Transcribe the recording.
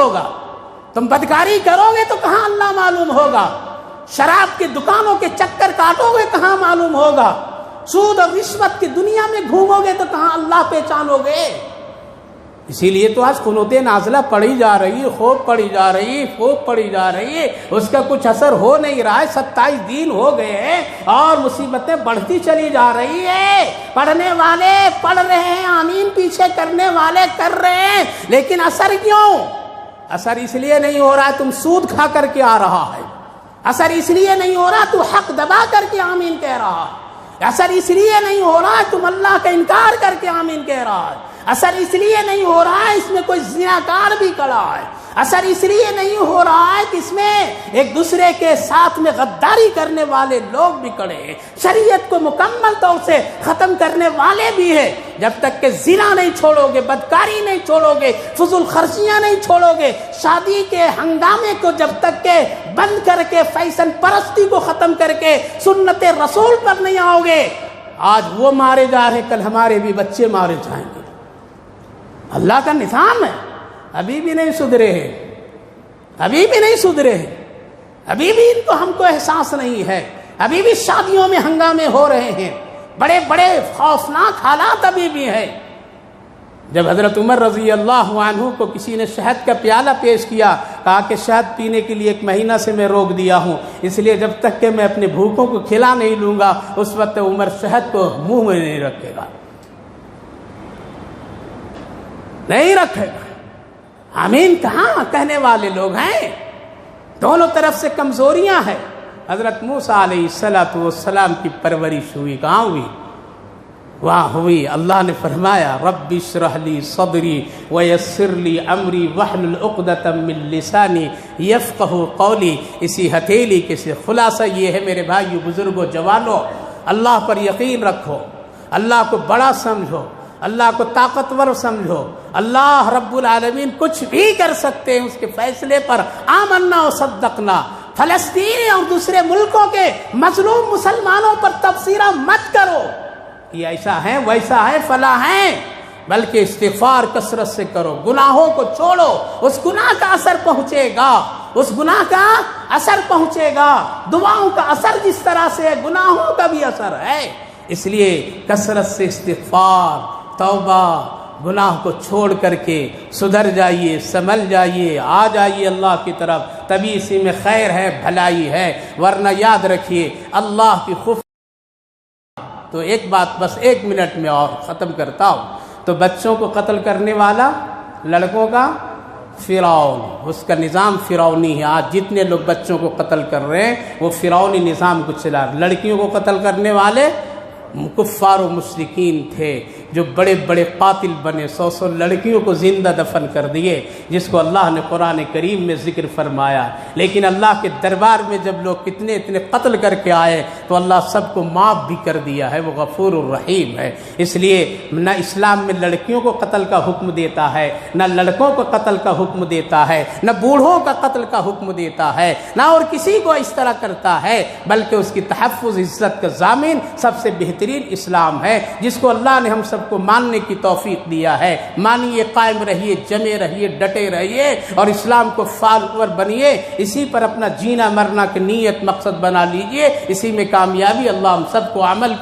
ہوگا؟ تم بدکاری کرو گے تو کہاں اللہ معلوم ہوگا؟ شراب کی دکانوں کے چکر کاٹو گے کہاں معلوم ہوگا؟ سود اور رشوت کی دنیا میں گھومو گے تو کہاں اللہ پہچانو گے؟ اسی لیے تو آج قنوت نازلہ پڑھی جا رہی ہے، خوب پڑھی جا رہی ہے، خوب پڑھی جا رہی ہے، اس کا کچھ اثر ہو نہیں رہا ہے۔ 27 دن ہو گئے ہیں اور مصیبتیں بڑھتی چلی جا رہی ہے۔ پڑھنے والے پڑھ رہے ہیں، آمین پیچھے کرنے والے کر رہے ہیں، لیکن اثر کیوں؟ اثر اس لیے نہیں ہو رہا ہے تم سود کھا کر کے آ رہا ہے، اثر اس لیے نہیں ہو رہا تو حق دبا کر کے آمین کہہ رہا ہے، اثر اس لیے نہیں ہو رہا تم اللہ کا انکار کر کے آمین کہہ رہا ہے، اثر اس لیے نہیں ہو رہا ہے اس میں کوئی زناکار بھی کڑا ہے، اثر اس لیے نہیں ہو رہا ہے کہ اس میں ایک دوسرے کے ساتھ میں غداری کرنے والے لوگ بھی کڑے ہیں، شریعت کو مکمل طور سے ختم کرنے والے بھی ہیں۔ جب تک کہ زنا نہیں چھوڑو گے، بدکاری نہیں چھوڑو گے، فضول خرچیاں نہیں چھوڑو گے، شادی کے ہنگامے کو جب تک کہ بند کر کے، فیشن پرستی کو ختم کر کے سنت رسول پر نہیں آؤ گے، آج وہ مارے جا رہے، کل ہمارے بھی بچے مارے جائیں گے۔ اللہ کا نظام ہے، ابھی بھی نہیں سدھرے ہیں، ابھی بھی نہیں سدھرے ہیں، ابھی بھی ان کو ہم کو احساس نہیں ہے، ابھی بھی شادیوں میں ہنگامے ہو رہے ہیں، بڑے بڑے خوفناک حالات ابھی بھی ہیں۔ جب حضرت عمر رضی اللہ عنہ کو کسی نے شہد کا پیالہ پیش کیا، کہا کہ شہد پینے کے لیے 1 مہینہ سے میں روک دیا ہوں، اس لیے جب تک کہ میں اپنے بھوکوں کو کھلا نہیں لوں گا اس وقت عمر شہد کو منہ میں نہیں رکھے گا، نہیں رکھے گا۔ آمین کہاں کہنے والے لوگ ہیں؟ دونوں طرف سے کمزوریاں ہیں۔ حضرت موسیٰ علیہ السلام کی پرورش ہوئی، کہاں ہوئی؟ وہاں ہوئی۔ اللہ نے فرمایا رب اشرح لی صدری ویسر لی امری واحلل عقدۃ من لسانی یفقہوا قولی۔ اسی ہتھیلی کے سے خلاصہ یہ ہے میرے بھائیو، بزرگوں، جوانوں، اللہ پر یقین رکھو، اللہ کو بڑا سمجھو، اللہ کو طاقتور سمجھو۔ اللہ رب العالمین کچھ بھی کر سکتے ہیں، اس کے فیصلے پر آمنا و صدقنا۔ فلسطین اور دوسرے ملکوں کے مظلوم مسلمانوں پر تبصرہ مت کرو، یہ ایسا ہے ویسا ہے فلاں ہے، بلکہ استغفار کثرت سے کرو، گناہوں کو چھوڑو، اس گناہ کا اثر پہنچے گا، اس گناہ کا اثر پہنچے گا۔ دعاؤں کا اثر جس طرح سے ہے، گناہوں کا بھی اثر ہے، اس لیے کثرت سے استغفار، توبہ، گناہ کو چھوڑ کر کے سدھر جائیے، سنبھل جائیے، آ جائیے اللہ کی طرف، تبھی اسی میں خیر ہے، بھلائی ہے۔ ورنہ یاد رکھیے اللہ کی خوف۔ تو ایک بات بس 1 منٹ میں اور ختم کرتا ہوں۔ تو بچوں کو قتل کرنے والا، لڑکوں کا فرعون، اس کا نظام فرعونی ہے۔ آج جتنے لوگ بچوں کو قتل کر رہے ہیں وہ فرعونی نظام کو چلا رہے۔ لڑکیوں کو قتل کرنے والے کفار و مشرکین تھے جو بڑے بڑے قاتل بنے، 100 لڑکیوں کو زندہ دفن کر دیے، جس کو اللہ نے قرآن کریم میں ذکر فرمایا۔ لیکن اللہ کے دربار میں جب لوگ اتنے قتل کر کے آئے تو اللہ سب کو معاف بھی کر دیا ہے، وہ غفور الرحیم ہے۔ اس لیے نہ اسلام میں لڑکیوں کو قتل کا حکم دیتا ہے، نہ لڑکوں کو قتل کا حکم دیتا ہے، نہ بوڑھوں کا قتل کا حکم دیتا ہے، نہ اور کسی کو اس طرح کرتا ہے، بلکہ اس کی تحفظ، عزت کا ضامن سب سے بہترین اسلام ہے، جس کو اللہ نے ہم سب کو ماننے کی توفیق دیا ہے۔ مانیے، قائم رہیے، جمے رہیے، ڈٹے رہیے اور اسلام کو فالوور بنیے، اسی پر اپنا جینا مرنا کی نیت مقصد بنا لیجئے، اسی میں کامیابی۔ اللہ ہم سب کو عمل